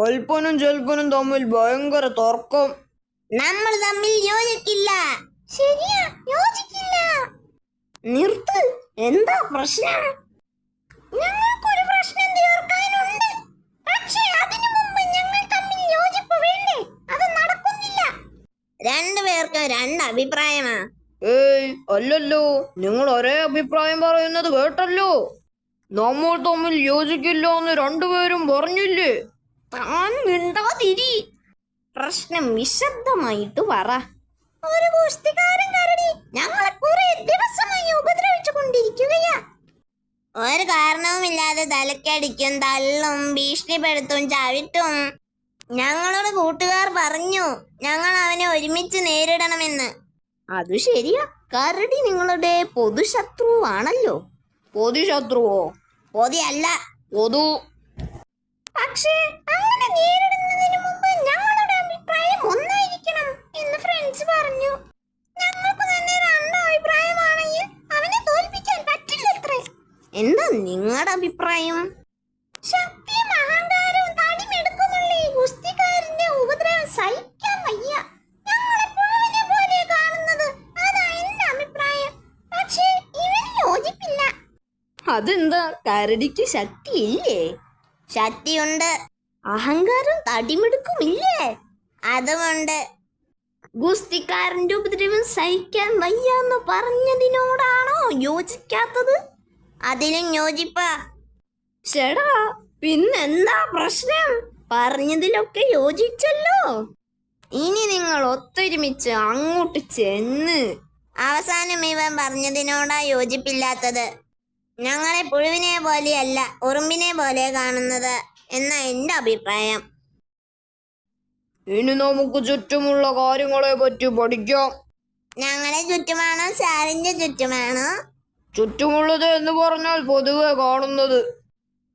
അല്പനും ചെൽപ്പനും തമ്മിൽ ഭയങ്കര തർക്കം. നമ്മൾ തമ്മിൽ യോജിക്കില്ല. ശരിയാ, യോജിക്കില്ല. നിർത്ത്. എന്താ പ്രശ്നം? ഞങ്ങൾക്കൊരു പ്രശ്നം തീർക്കാനുണ്ട്. പക്ഷേ അതിനു മുമ്പ് ഞങ്ങൾ തമ്മിൽ യോജിപ്പ് വേണ്ടേ? അത് നടക്കുന്നില്ല. രണ്ടുപേർക്കും രണ്ട് അഭിപ്രായമാ. ഏയ് അല്ലല്ലോ, നിങ്ങൾ ഒരേ അഭിപ്രായം പറയുന്നത് കേട്ടല്ലോ. നമ്മൾ തമ്മിൽ യോജിക്കില്ല എന്ന് രണ്ടുപേരും പറഞ്ഞില്ലേ? താൻ മിണ്ടാതിരി. പ്രശ്നം വിശദമായിട്ട് പറ. ഒരു ഗുസ്തിക്കാരൻ കരടി ഞങ്ങളെ കുറെ ദിവസമായി ഉപദ്രവിച്ചു കൊണ്ടിരിക്കുകയാ. ഒരു കാരണവുമില്ലാതെ തലക്കടിക്കും, തള്ളും, ഭീഷണിപ്പെടുത്തും, ചവിട്ടും. ഞങ്ങളോട് കൂട്ടുകാർ പറഞ്ഞു ഞങ്ങൾ അവനെ ഒരുമിച്ച് നേരിടണമെന്ന്. അത് ശരിയാ, കരടി നിങ്ങളുടെ പൊതുശത്രുവാണല്ലോ. പൊതുശത്രുവോ? പൊതിയല്ല, പൊതു. പക്ഷേ അങ്ങനെ നേരിടുന്നതിന് മുമ്പ് ഞങ്ങളുടെ അഭിപ്രായം ഒന്നായിരിക്കണം എന്ന് ഫ്രണ്ട്സ് പറഞ്ഞു. ഞങ്ങൾക്ക് തന്നെ രണ്ട് അഭിപ്രായമാണെങ്കിൽ അവനെ തോൽപ്പിക്കാൻ പറ്റില്ലത്രേ. എന്താ നിങ്ങളുടെ അഭിപ്രായം? ശക്തിയും അഹങ്കാരവും തടിമെടുക്കുമുള്ള ഈ ഗുസ്തിക്കാരന്റെ ഉപദ്രവം സഹിക്കാൻ വയ്യ. ഞങ്ങളെ പുഴുവിനെ പോലെ കാണുന്നത്. അതാ എന്റെ അഭിപ്രായം. പക്ഷേ ഇവന് യോജിപ്പില്ല. അതെന്താ, കരടിക്ക് ശക്തിയില്ലേ? ശക്തിയുണ്ട്, അഹങ്കാരം തടിമെടുക്കുമില്ലേ? അതുകൊണ്ട്. ഗുസ്തിക്കാരന്റെ ഉപദ്രവം സഹിക്കാൻ വയ്യാന്ന് പറഞ്ഞതിനോടാണോ യോജിക്കാത്തത്? അതിലും യോജിപ്പാ. ചേടാ, പിന്നെന്താ പ്രശ്നം? പറഞ്ഞതിലൊക്കെ യോജിച്ചല്ലോ. ഇനി നിങ്ങൾ ഒത്തൊരുമിച്ച് അങ്ങോട്ട് ചെന്ന്. അവസാനം ഇവൻ പറഞ്ഞതിനോടാ യോജിപ്പില്ലാത്തത്. ഞങ്ങളെ പുഴുവിനെ പോലെയല്ല, ഉറുമ്പിനെ പോലെ കാണുന്നത് എന്നാ എന്റെ അഭിപ്രായം. ഇനി നമുക്ക് ചുറ്റുമുള്ള കാര്യങ്ങളെ പറ്റി പഠിക്കാം. ഞങ്ങളെ ചുറ്റുമാണോ സാറിന്റെ ചുറ്റുമാണോ? ചുറ്റുമുള്ളത് എന്ന് പറഞ്ഞാൽ പൊതുവെ കാണുന്നത്.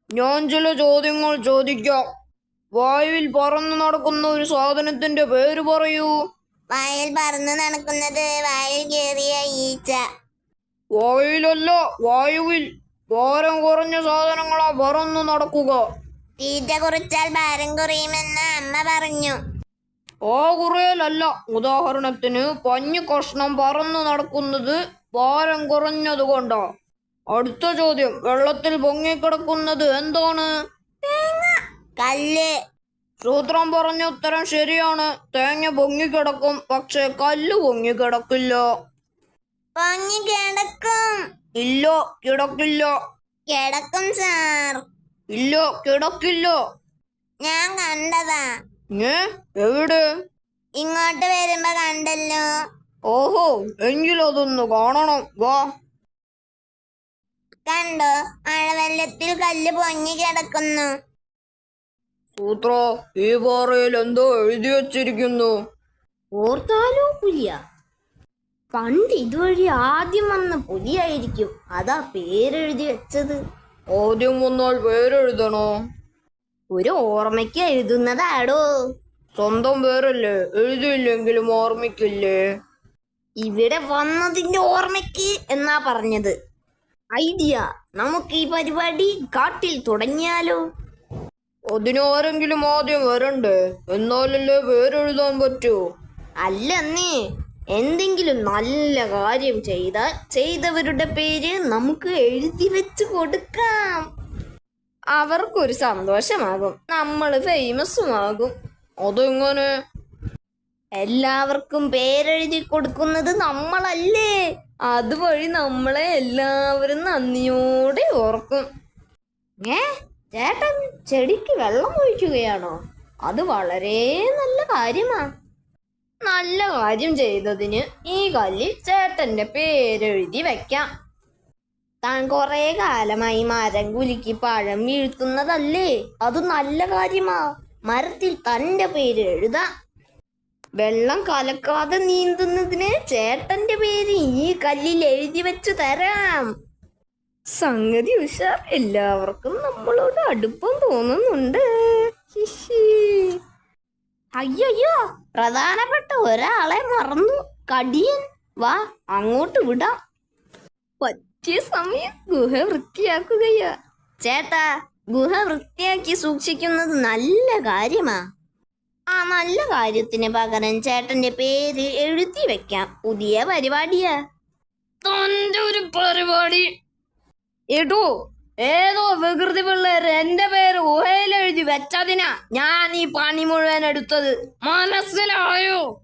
ഞാൻ ചില ചോദ്യങ്ങൾ ചോദിക്കാം. വായുവിൽ പറന്നു നടക്കുന്ന ഒരു സാധനത്തിന്റെ പേര് പറയൂ. വായിൽ പറന്നു നടക്കുന്നത് വായിൽ കയറിയ ഈച്ച. വായുവിലല്ല, വായുവിൽ. ഭാരം കുറഞ്ഞ സാധനങ്ങളാ പറന്നു നടക്കുക. തീറ്റ കുറിച്ചാൽ ഭാരം കുറയുമെന്ന് അമ്മ പറഞ്ഞു. ആ കുറയലല്ല. ഉദാഹരണത്തിന് പഞ്ഞു കഷ്ണം പറന്നു നടക്കുന്നത് ഭാരം കുറഞ്ഞത് കൊണ്ടാ. അടുത്ത ചോദ്യം, വെള്ളത്തിൽ പൊങ്ങിക്കിടക്കുന്നത് എന്താണ്? കല്ല്. സൂത്രം പറഞ്ഞ ഉത്തരം ശരിയാണ്. തേങ്ങ പൊങ്ങിക്കിടക്കും, പക്ഷെ കല്ല് പൊങ്ങിക്കിടക്കില്ല. പൊങ്ങി കിടക്കും. ഇല്ല, കിടക്കില്ല. കിടക്കും സാർ. ഇല്ല, കിടക്കില്ല. ഞാൻ കണ്ടതാ. എവിടെ? ഇങ്ങോട്ട് വരുമ്പോ കണ്ടല്ലോ. ഓഹോ, എങ്കിലതൊന്ന് കാണണം. വാ. കണ്ടോ, മഴവെള്ളത്തിൽ കല്ല് പൊങ്ങി കിടക്കുന്നു. സൂത്ര, ഈ പാറയിൽ എന്തോ എഴുതി വച്ചിരിക്കുന്നു. ഓർത്താലോ പുലിയ? പണ്ട് ഇതുവഴി ആദ്യം വന്ന പുലിയായിരിക്കും, അതാ പേരെഴുതി വെച്ചത്. ആദ്യം വന്നാൽ പേരെഴുതണോ? ഒരു ഓർമ്മയ്ക്ക് എഴുതുന്നതാടോ. സ്വന്തം പേരല്ലേ, എഴുതിയില്ലെങ്കിലും ഓർമ്മിക്കില്ലേ? ഇവിടെ വന്നതിന്റെ ഓർമ്മയ്ക്ക് എന്നാ പറഞ്ഞത്. ഐഡിയ, നമുക്ക് ഈ പരിപാടി കാട്ടിൽ തുടങ്ങിയാലോ? അതിനാരെങ്കിലും ആദ്യം വരണ്ടേ, എന്നാലല്ലേ പേരെഴുതാൻ പറ്റൂ. അല്ലെന്നേ, എന്തെങ്കിലും നല്ല കാര്യം ചെയ്താൽ ചെയ്തവരുടെ പേര് നമുക്ക് എഴുതി വെച്ച് കൊടുക്കാം. അവർക്കൊരു സന്തോഷമാകും, നമ്മൾ ഫേമസുമാകും. അതെങ്ങനെ? എല്ലാവർക്കും പേരെഴുതി കൊടുക്കുന്നത് നമ്മളല്ലേ, അതുവഴി നമ്മളെ എല്ലാവരും നന്ദിയോടെ ഓർക്കും. ചേട്ടൻ ചെടിക്ക് വെള്ളം ഒഴിക്കുകയാണോ? അത് വളരെ നല്ല കാര്യമാ. നല്ല കാര്യം ചെയ്തതിന് ഈ കല്ലിൽ ചേട്ടന്റെ പേരെഴുതി വെക്കാം. താൻ കുറെ കാലമായി മരം കുലുക്കി പഴം വീഴ്ത്തുന്നതല്ലേ, അത് നല്ല കാര്യമാ. മരത്തിൽ തന്റെ പേര് എഴുതാം. വെള്ളം കലക്കാതെ നീന്തുന്നതിന് ചേട്ടന്റെ പേര് ഈ കല്ലിൽ എഴുതി വെച്ചു തരാം. സംഗതി ഉഷാർ. എല്ലാവർക്കും നമ്മളോട് അടുപ്പം തോന്നുന്നുണ്ട്. അയ്യോ, പ്രധാനപ്പെട്ട ഒരാളെ മറന്നു. കടിയൻ. വാ, അങ്ങോട്ട് വിടാം. പറ്റിയ സമയം ഗുഹ വൃത്തിയാക്കുകയാ. ചേട്ടാ, ഗുഹ വൃത്തിയാക്കി സൂക്ഷിക്കുന്നത് നല്ല കാര്യമാ. ആ നല്ല കാര്യത്തിന് പകരം ചേട്ടന്റെ പേര് എഴുതി വെക്കാം. പുതിയ പരിപാടിയാ. തന്റെ ഒരു പരിപാടി ഇടൂ. ഏതോ വികൃതി പിള്ളേര് എന്റെ പേര് ഗുഹയിൽ എഴുതി വെച്ചതിനാ ഞാൻ ഈ പണി മുഴുവൻ എടുത്തത്. മനസ്സിലായോ?